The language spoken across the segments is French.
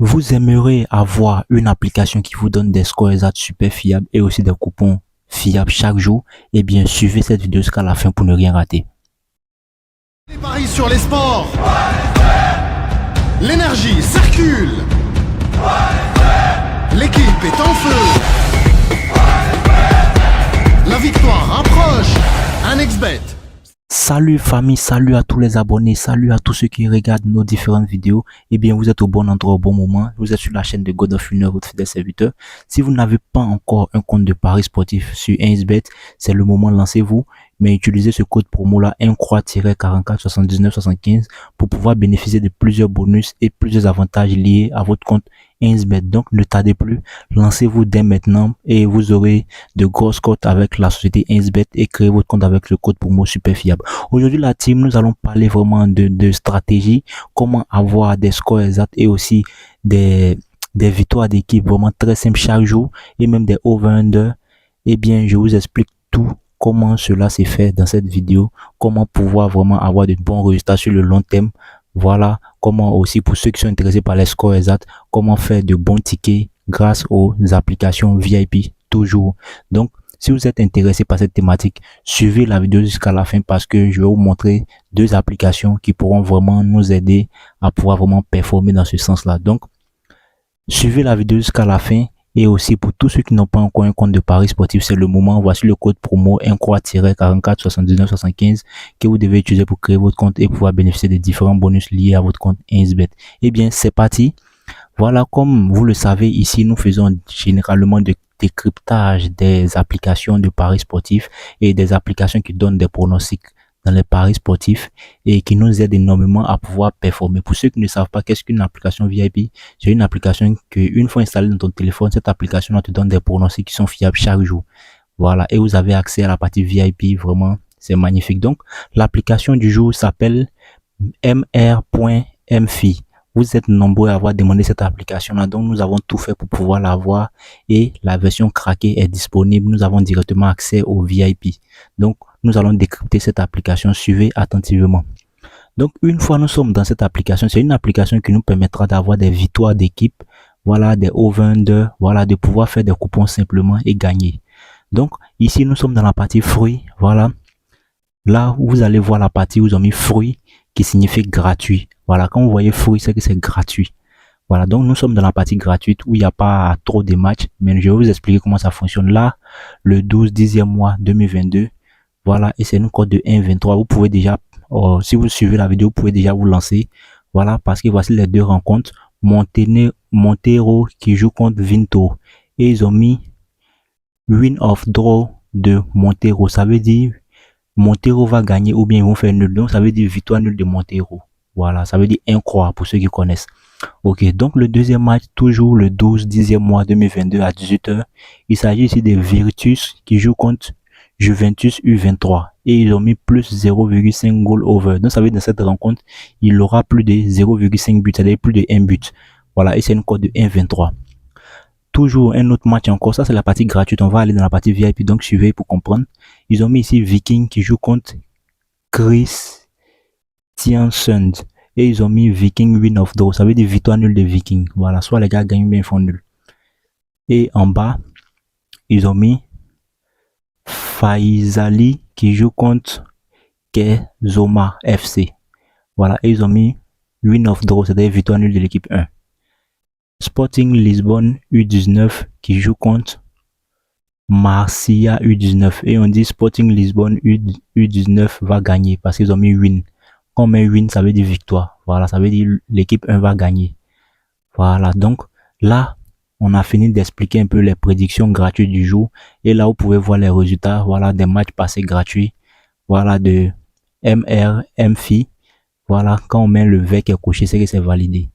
Vous aimeriez avoir une application qui vous donne des scores exacts super fiables et aussi des coupons fiables chaque jour? Eh bien, suivez cette vidéo jusqu'à la fin pour ne rien rater. Les paris sur les sports. L'énergie circule. L'équipe est en feu. La victoire approche. Un XBet. Salut famille, salut à tous les abonnés, salut à tous ceux qui regardent nos différentes vidéos. Eh bien, vous êtes au bon endroit au bon moment. Vous êtes sur la chaîne de God of Winner, votre fidèle serviteur. Si vous n'avez pas encore un compte de paris sportif sur 1xBet, c'est le moment, lancez-vous. Mais utilisez ce code promo là, incroix-44 79 75 pour pouvoir bénéficier de plusieurs bonus et plusieurs avantages liés à votre compte 1xBet. Donc, ne tardez plus, lancez-vous dès maintenant et vous aurez de grosses cotes avec la société 1xBet et créez votre compte avec le code promo super fiable. Aujourd'hui, la team, nous allons parler vraiment de stratégie, comment avoir des scores exacts et aussi des victoires d'équipe vraiment très simples chaque jour et même des over-under. Eh bien, je vous explique tout. Comment cela s'est fait dans cette vidéo, comment pouvoir vraiment avoir de bons résultats sur le long terme. Voilà, comment aussi pour ceux qui sont intéressés par les scores exacts, comment faire de bons tickets grâce aux applications VIP toujours. Donc, si vous êtes intéressé par cette thématique, suivez la vidéo jusqu'à la fin parce que je vais vous montrer deux applications qui pourront vraiment nous aider à pouvoir vraiment performer dans ce sens-là. Donc, suivez la vidéo jusqu'à la fin. Et aussi pour tous ceux qui n'ont pas encore un compte de paris sportif, c'est le moment. Voici le code promo incroix-44 79 75 que vous devez utiliser pour créer votre compte et pouvoir bénéficier des différents bonus liés à votre compte 1xBet. Eh bien, c'est parti. Voilà, comme vous le savez, ici, nous faisons généralement de décryptage des applications de paris sportifs et des applications qui donnent des pronostics dans les paris sportifs et qui nous aident énormément à pouvoir performer. Pour ceux qui ne savent pas qu'est-ce qu'une application VIP, c'est une application que une fois installée dans ton téléphone, cette application te donne des pronostics qui sont fiables chaque jour. Voilà, et vous avez accès à la partie VIP, vraiment, c'est magnifique. Donc, l'application du jour s'appelle mr.mfi. Vous êtes nombreux à avoir demandé cette application-là, donc nous avons tout fait pour pouvoir l'avoir et la version craquée est disponible. Nous avons directement accès au VIP. Donc, nous allons décrypter cette application. Suivez attentivement. Donc, une fois nous sommes dans cette application, c'est une application qui nous permettra d'avoir des victoires d'équipe, voilà, des over-under, voilà, de pouvoir faire des coupons simplement et gagner. Donc, ici, nous sommes dans la partie fruits, voilà. Là, vous allez voir la partie où ils ont mis fruits qui signifie gratuit. Voilà, quand vous voyez fruits, c'est que c'est gratuit. Voilà, donc nous sommes dans la partie gratuite où il n'y a pas trop de matchs, mais je vais vous expliquer comment ça fonctionne. Là, le 12/10e mois 2022, voilà, et c'est une code de 1,23. Vous pouvez déjà, si vous suivez la vidéo, vous pouvez déjà vous lancer. Voilà, parce que voici les deux rencontres. Montero qui joue contre Vinto. Et ils ont mis win of draw de Montero. Ça veut dire Montero va gagner ou bien ils vont faire nul. Donc ça veut dire victoire nulle de Montero. Voilà, ça veut dire incroyable pour ceux qui connaissent. Ok, donc le deuxième match, toujours le 12/10e mois 2022 à 18h. Il s'agit ici des Virtus qui jouent contre Juventus U23 et ils ont mis plus 0,5 goal over. Donc ça veut dire dans cette rencontre, il aura plus de 0,5 buts, c'est-à-dire plus de 1 but. Voilà, et c'est une cote de 1,23. Toujours un autre match encore, ça c'est la partie gratuite, on va aller dans la partie VIP, donc suivez pour comprendre. Ils ont mis ici Viking qui joue contre Christiansund et ils ont mis Viking win of draw, ça veut dire victoire nulle de Viking. Voilà, soit les gars gagnent ou bien ils font nul. Et en bas, ils ont mis Faisali qui joue contre Kezoma FC. Voilà, et ils ont mis win of draw, c'est-à-dire victoire nulle de l'équipe 1. Sporting Lisbonne U19 qui joue contre Marcia U19 et on dit Sporting Lisbonne U19 va gagner parce qu'ils ont mis win. Quand on met win, ça veut dire victoire. Voilà, ça veut dire l'équipe 1 va gagner. Voilà, donc là, on a fini d'expliquer un peu les prédictions gratuites du jour. Et là, vous pouvez voir les résultats, voilà, des matchs passés gratuits. Voilà, de MRMFI. Voilà, quand on met le V qui est coché, c'est que c'est validé.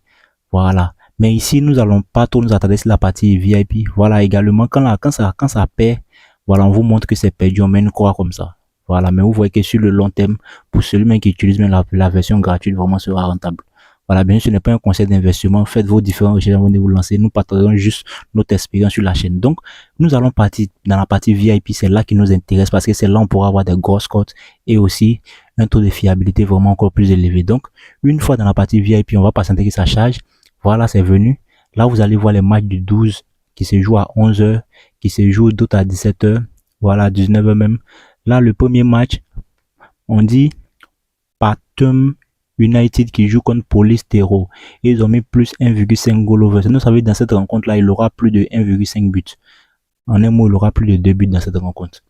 Voilà. Mais ici, nous allons pas trop nous attarder sur la partie VIP. Voilà, également, quand ça perd, voilà, on vous montre que c'est perdu, on met une croix comme ça. Voilà, mais vous voyez que sur le long terme, pour celui qui utilise même la version gratuite, vraiment sera rentable. Voilà, bien sûr, ce n'est pas un conseil d'investissement. Faites vos différentes recherches avant de vous lancer. Nous partageons juste notre expérience sur la chaîne. Donc, nous allons partir dans la partie VIP. C'est là qui nous intéresse parce que c'est là où on pourra avoir des grosses cotes et aussi un taux de fiabilité vraiment encore plus élevé. Donc, une fois dans la partie VIP, on va patienter que ça charge. Voilà, c'est venu. Là, vous allez voir les matchs du 12 qui se jouent à 11h, qui se jouent d'autres à 17h, voilà, 19h même. Là, le premier match, on dit Pathum United qui joue contre Police Terror. Et ils ont mis plus 1,5 goal over. Nous savons dans cette rencontre-là, il aura plus de 1,5 buts. En un mot, il aura plus de 2 buts dans cette rencontre.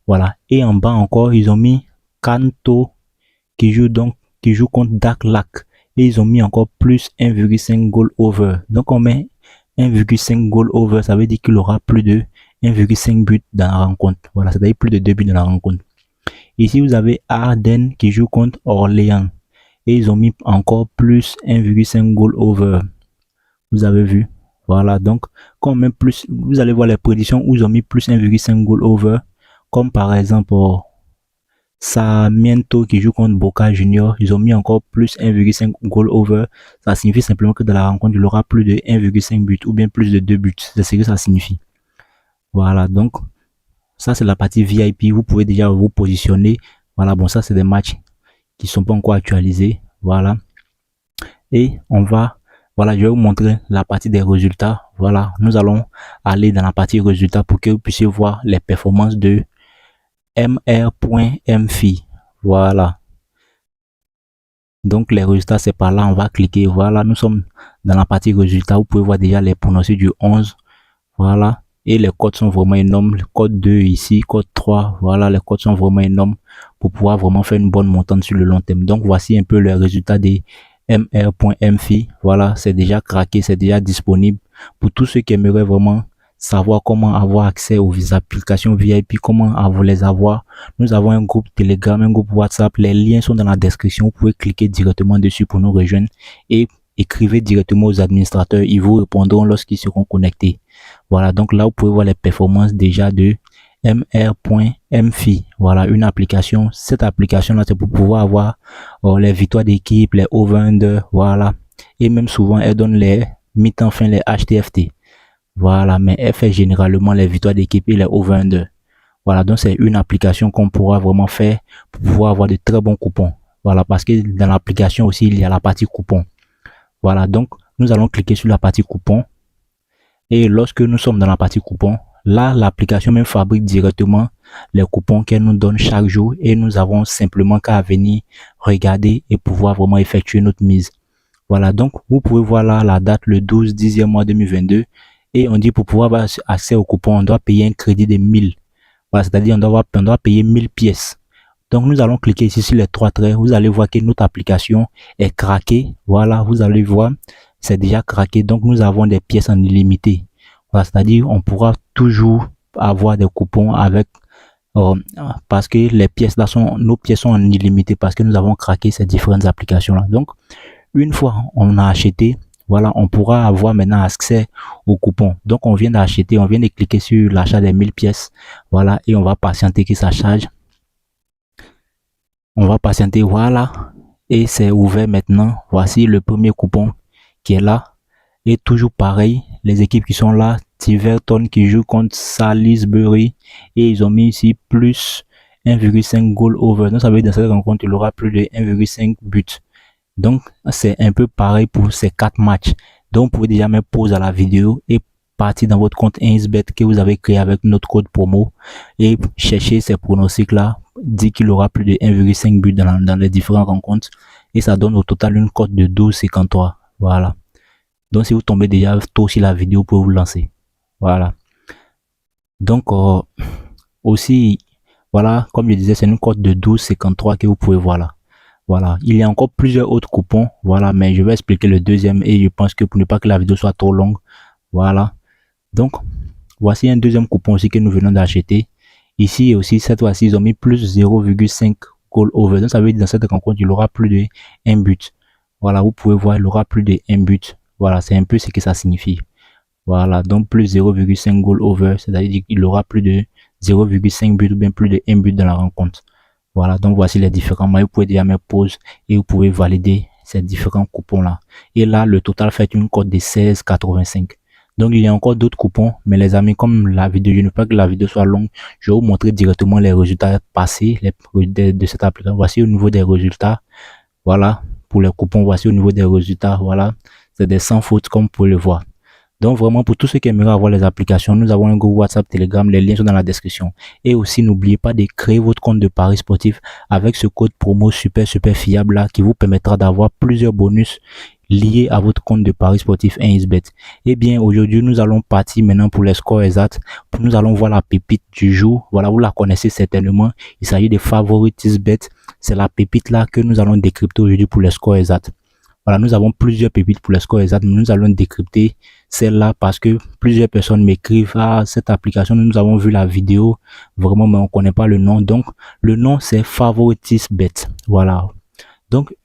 Voilà. Et en bas encore, ils ont mis Kanto qui joue contre Daklak. Et ils ont mis encore plus 1,5 goal over. Donc on met 1,5 goal over. Ça veut dire qu'il aura plus de 1,5 buts dans la rencontre. Voilà, c'est-à-dire plus de 2 buts dans la rencontre. Ici, vous avez Arden qui joue contre Orléans. Et ils ont mis encore plus 1,5 goal over. Vous avez vu. Voilà, donc, quand on met plus, vous allez voir les prédictions où ils ont mis plus 1,5 goal over. Comme par exemple, Sarmiento qui joue contre Boca Junior, ils ont mis encore plus 1,5 goal over. Ça signifie simplement que dans la rencontre, il aura plus de 1,5 buts ou bien plus de 2 buts. C'est ce que ça signifie. Voilà, donc, ça c'est la partie VIP. Vous pouvez déjà vous positionner. Voilà, bon, ça c'est des matchs qui sont pas encore actualisés. Voilà. Et on va, voilà, je vais vous montrer la partie des résultats. Voilà, nous allons aller dans la partie résultats pour que vous puissiez voir les performances de mr.mfi. Voilà. Donc les résultats, c'est par là, on va cliquer. Voilà, nous sommes dans la partie résultats. Vous pouvez voir déjà les pronostics du 11. Voilà. Et les codes sont vraiment énormes. Le code 2 ici, code 3. Voilà, les codes sont vraiment énormes pour pouvoir vraiment faire une bonne montante sur le long terme. Donc voici un peu les résultats des mr.mfi. Voilà, c'est déjà craqué, c'est déjà disponible pour tous ceux qui aimeraient vraiment savoir comment avoir accès aux applications VIP, comment les avoir. Nous avons un groupe Telegram, un groupe WhatsApp. Les liens sont dans la description. Vous pouvez cliquer directement dessus pour nous rejoindre et écrivez directement aux administrateurs. Ils vous répondront lorsqu'ils seront connectés. Voilà, donc là, vous pouvez voir les performances déjà de mr.mfi. Voilà, une application. Cette application-là, c'est pour pouvoir avoir les victoires d'équipe, les over-under. Voilà. Et même souvent, elle donne les mi-temps fin, les HTFT. Voilà, mais elle fait généralement les victoires d'équipe et les over-under. Voilà, donc c'est une application qu'on pourra vraiment faire pour pouvoir avoir de très bons coupons. Voilà, parce que dans l'application aussi, il y a la partie coupon. Voilà, donc nous allons cliquer sur la partie coupon. Et lorsque nous sommes dans la partie coupon, là, l'application même fabrique directement les coupons qu'elle nous donne chaque jour et nous avons simplement qu'à venir regarder et pouvoir vraiment effectuer notre mise. Voilà, donc vous pouvez voir là la date le 12/10e mois 2022 et on dit pour pouvoir avoir accès au coupon, on doit payer un crédit de 1000. Voilà, c'est-à-dire on doit payer 1000 pièces. Donc nous allons cliquer ici sur les trois traits. Vous allez voir que notre application est craquée. Voilà, vous allez voir, c'est déjà craqué. Donc nous avons des pièces en illimité. Voilà, c'est-à-dire on pourra toujours avoir des coupons avec parce que les pièces là nos pièces sont en illimité parce que nous avons craqué ces différentes applications là. Donc une fois on a acheté, voilà, on pourra avoir maintenant accès aux coupons. Donc on vient d'acheter, on vient de cliquer sur l'achat des 1000 pièces. Voilà, et on va patienter que ça charge. On va patienter, voilà, et c'est ouvert maintenant. Voici le premier coupon qui est là. Et toujours pareil, les équipes qui sont là, Tiverton qui joue contre Salisbury et ils ont mis ici plus 1,5 goal over. Donc ça veut dire dans cette rencontre, il aura plus de 1,5 buts. Donc c'est un peu pareil pour ces 4 matchs. Donc vous pouvez déjà mettre pause à la vidéo et partir dans votre compte 1xBet que vous avez créé avec notre code promo et chercher ces pronostics là. Dit qu'il aura plus de 1,5 buts dans les différentes rencontres et ça donne au total une cote de 12,53. Voilà. Donc si vous tombez déjà tôt sur la vidéo, pour vous lancer. Voilà. Donc aussi, voilà, comme je disais, c'est une cote de 12,53 que vous pouvez voir là. Voilà, il y a encore plusieurs autres coupons, voilà, mais je vais expliquer le deuxième et je pense que pour ne pas que la vidéo soit trop longue, voilà. Donc, voici un deuxième coupon aussi que nous venons d'acheter. Ici aussi, cette fois-ci, ils ont mis plus 0,5 goal over. Donc, ça veut dire dans cette rencontre, il aura plus de 1 but. Voilà, vous pouvez voir, il aura plus de 1 but. Voilà, c'est un peu ce que ça signifie. Voilà, donc plus 0,5 goal over, c'est-à-dire qu'il aura plus de 0,5 but ou bien plus de 1 but dans la rencontre. Voilà, donc voici les différents moyens. Vous pouvez déjà mettre pause et vous pouvez valider ces différents coupons là. Et là, le total fait une cote de 16,85. Donc il y a encore d'autres coupons, mais les amis, comme la vidéo, je ne veux pas que la vidéo soit longue, je vais vous montrer directement les résultats passés de cette application. Voici au niveau des résultats. Voilà, pour les coupons, voici au niveau des résultats. Voilà, c'est des sans faute comme vous pouvez le voir. Donc vraiment, pour tous ceux qui aimeraient avoir les applications, nous avons un groupe WhatsApp, Telegram, les liens sont dans la description. Et aussi, n'oubliez pas de créer votre compte de paris sportif avec ce code promo super fiable là qui vous permettra d'avoir plusieurs bonus liés à votre compte de paris sportif 1xBet. Eh bien, aujourd'hui, nous allons partir maintenant pour les scores exacts. Nous allons voir la pépite du jour. Voilà, vous la connaissez certainement. Il s'agit des Favoritisbet. C'est la pépite là que nous allons décrypter aujourd'hui pour les scores exacts. Voilà, nous avons plusieurs pépites pour les scores exacts, mais nous allons décrypter celle-là parce que plusieurs personnes m'écrivent à cette application. Nous avons vu la vidéo, vraiment, mais on ne connaît pas le nom. Donc, le nom, c'est Favoritisbet. Voilà. Donc,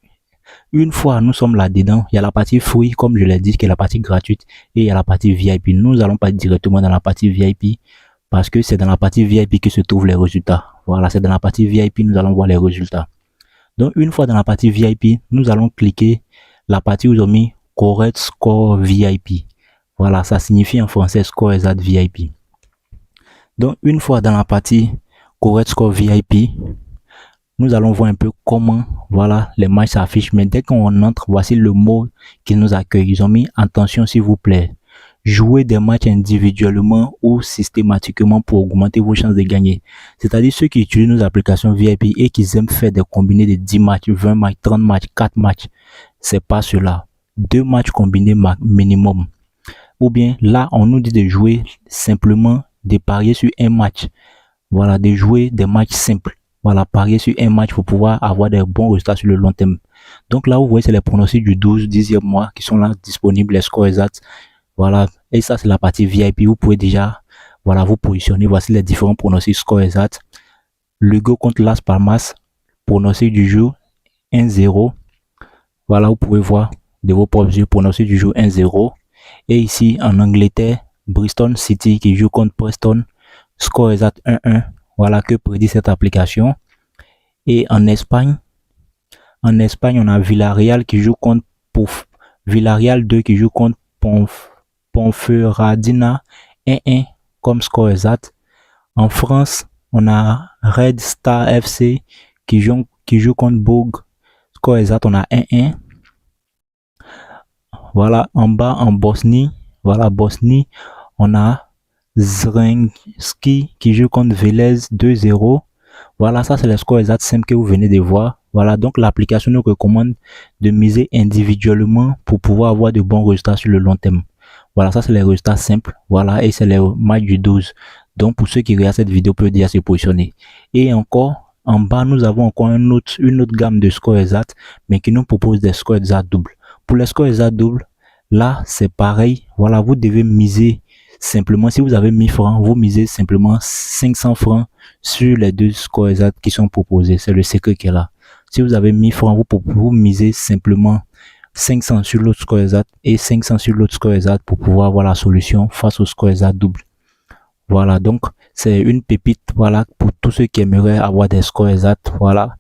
une fois nous sommes là-dedans, il y a la partie free, comme je l'ai dit, qui est la partie gratuite, et il y a la partie VIP. Nous allons pas directement dans la partie VIP parce que c'est dans la partie VIP que se trouvent les résultats. Voilà, c'est dans la partie VIP, nous allons voir les résultats. Donc, une fois dans la partie VIP, nous allons cliquer la partie où ils ont mis Correct Score VIP. Voilà, ça signifie en français Score Exact VIP. Donc, une fois dans la partie Correct Score VIP, nous allons voir un peu comment, voilà, les matchs s'affichent. Mais dès qu'on entre, voici le mot qui nous accueille. Ils ont mis attention s'il vous plaît. Jouer des matchs individuellement ou systématiquement pour augmenter vos chances de gagner. C'est-à-dire ceux qui utilisent nos applications VIP et qui aiment faire des combinés de 10 matchs, 20 matchs, 30 matchs, 4 matchs. C'est pas cela. 2 matchs combinés minimum. Ou bien là, on nous dit de jouer simplement, de parier sur un match. Voilà, de jouer des matchs simples. Voilà, parier sur un match pour pouvoir avoir des bons résultats sur le long terme. Donc là, vous voyez, c'est les pronostics du 12, 10e mois qui sont là disponibles, les scores exacts. Voilà, et ça, c'est la partie VIP. Vous pouvez déjà, voilà, vous positionner. Voici les différents pronostics scores exacts. Lugo contre Las Palmas, pronostic du jour 1-0. Voilà, vous pouvez voir de vos propres yeux, pronostic du jour 1-0. Et ici, en Angleterre, Bristol City qui joue contre Preston, score exact 1-1. Voilà que prédit cette application. Et en Espagne, on a Villarreal qui joue contre Villarreal 2 qui joue contre Ponferradina 1-1 comme score exact. En France, on a Red Star FC qui joue contre Bourg, score exact, on a 1-1. Voilà, en bas en Bosnie, voilà Bosnie, on a Zrinski qui joue contre Velez 2-0. Voilà, ça c'est le score exact simple que vous venez de voir. Voilà, donc l'application nous recommande de miser individuellement pour pouvoir avoir de bons résultats sur le long terme. Voilà, ça c'est les résultats simples. Voilà, et c'est les matchs du 12. Donc pour ceux qui regardent cette vidéo, peuvent déjà se positionner. Et encore, en bas, nous avons encore une autre gamme de scores exacts, mais qui nous propose des scores exacts doubles. Pour les scores exacts doubles, là c'est pareil. Voilà, vous devez miser simplement, si vous avez 1000 francs, vous misez simplement 500 francs sur les deux scores exacts qui sont proposés. C'est le secret qui est là. Si vous avez 1000 francs, vous misez simplement 500 sur l'autre score exact et 500 sur l'autre score exact pour pouvoir avoir la solution face au score exact double. Voilà, donc c'est une pépite, voilà, pour tous ceux qui aimeraient avoir des scores exacts, voilà.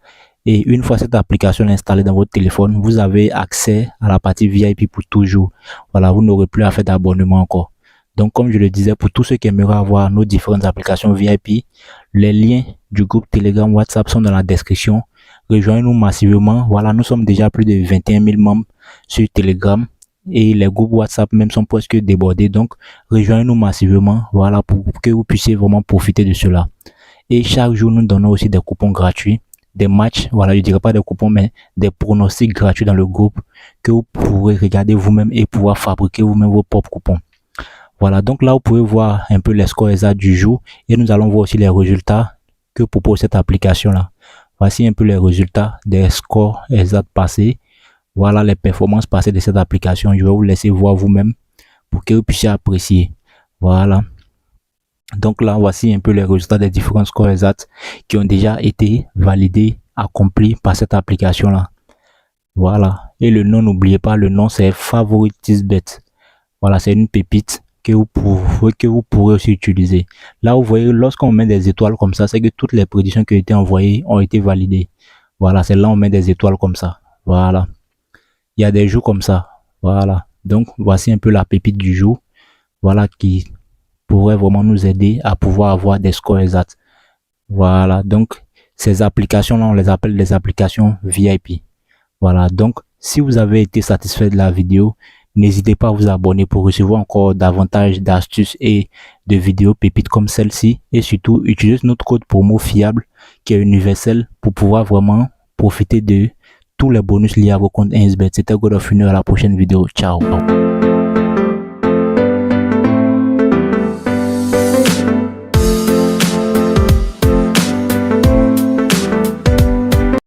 Et une fois cette application installée dans votre téléphone, vous avez accès à la partie VIP pour toujours. Voilà, vous n'aurez plus à faire d'abonnement encore. Donc, comme je le disais, pour tous ceux qui aimeraient avoir nos différentes applications VIP, les liens du groupe Telegram, WhatsApp sont dans la description. Rejoignez-nous massivement. Voilà, nous sommes déjà plus de 21 000 membres sur Telegram et les groupes WhatsApp même sont presque débordés. Donc, rejoignez-nous massivement. Voilà, pour que vous puissiez vraiment profiter de cela. Et chaque jour, nous donnons aussi des coupons gratuits, des matchs. Voilà, je dirais pas des coupons, mais des pronostics gratuits dans le groupe que vous pourrez regarder vous-même et pouvoir fabriquer vous-même vos propres coupons. Voilà, donc là, vous pouvez voir un peu les scores exacts du jour et nous allons voir aussi les résultats que propose cette application-là. Voici un peu les résultats des scores exacts passés. Voilà les performances passées de cette application. Je vais vous laisser voir vous-même pour que vous puissiez apprécier. Voilà. Donc là, voici un peu les résultats des différents scores exacts qui ont déjà été validés, accomplis par cette application-là. Voilà. Et le nom, n'oubliez pas, le nom c'est Favoritisbet. Voilà, c'est une pépite que vous pourrez aussi utiliser. Là, vous voyez, lorsqu'on met des étoiles comme ça, c'est que toutes les prédictions qui ont été envoyées ont été validées. Voilà, c'est là où on met des étoiles comme ça. Voilà. Il y a des jours comme ça. Voilà. Donc, voici un peu la pépite du jour. Voilà, qui pourrait vraiment nous aider à pouvoir avoir des scores exacts. Voilà. Donc, ces applications-là, on les appelle des applications VIP. Voilà. Donc, si vous avez été satisfait de la vidéo, N'hésitez pas à vous abonner pour recevoir encore davantage d'astuces et de vidéos pépites comme celle-ci. Et surtout, utilisez notre code promo fiable qui est universel pour pouvoir vraiment profiter de tous les bonus liés à vos comptes 1xBet. C'était God of Winner, à la prochaine vidéo. Ciao.